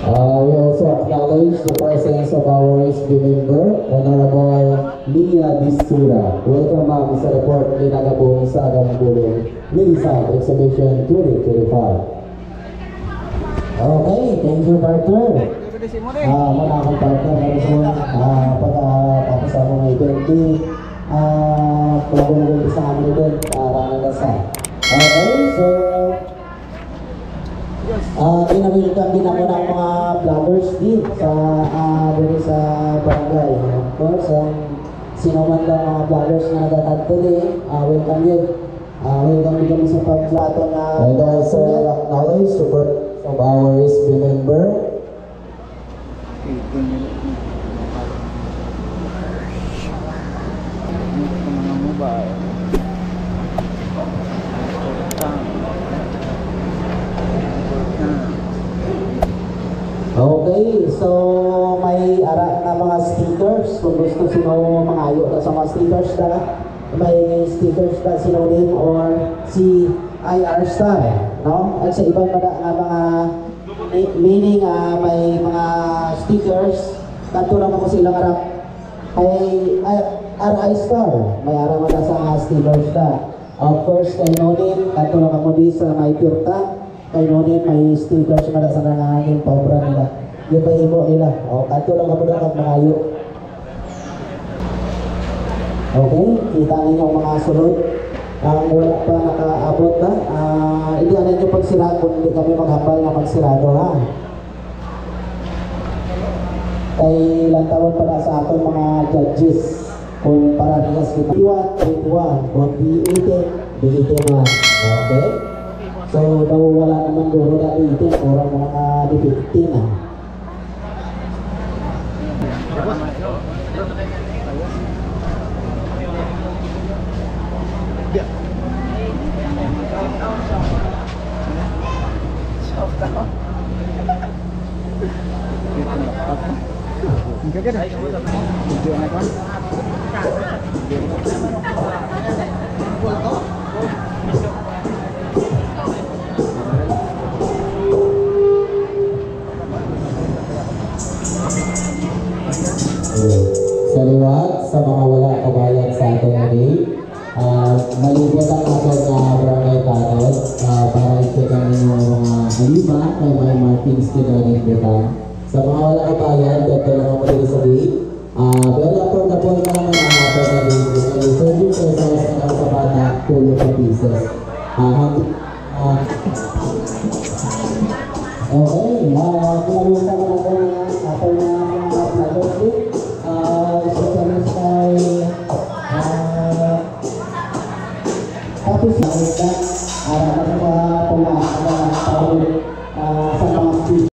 We also acknowledge the presence of our SB member, Honorable Lia Distura. Welcome ma'am sa report ni Nagabong sa Agang Bulong Minisal Exhibition 2025. Okay, thank you partner. Muna akong partner na rin pagkatapos ako ng event pagkakulugan sa amin event para nagasa. Okay, so pinawilkan din ako ng mga vloggers din sa barangay. Of course, sino man lang mga vloggers na nagtatagto din, welcome yun. Welcome din kami sa pag-plato na and also acknowledge support of our SB member. Okay, so may ara na mga stickers. Kung gusto sino mangayo na sa mga stickers na may stickers na sinonim or si IR Star, no? At sa ibang mga meaning may mga stickers kanto naman ko silang arap ay RI Star may araman na sa stickers na. Of course kay nonim kanto naman mo di sa may pirta kay nonim may stickers na sa nangangin paubra nila yung bahimo nila o kanto lang kapag dapat mangayo. Okay, kita ninyo mga sunod ang wala pa nakaabot na hindi alam nyo pagsirado kung hindi kami maghambal na magsirado ha. Kay ilang taon pa na sa ating mga judges kung parehas kita 21 kung biitin man. Okay, so daw wala naman guro na biitin orang mga dipiktin ha. Saliwat sa mga wala kabayan sa ating ngayon, malibot ang ating barangay tanod para ikitan ninyo mga halima kay May Martins Tinonin kita. Sa mga wala kabayan, dito lang ako dito sa day. Pero po na po naman ang ating ngayon. Serving pesos na sa bata, 2 pieces. Okay, kinalusan naman po na ating mga vloggers. Tapos sa kita, araw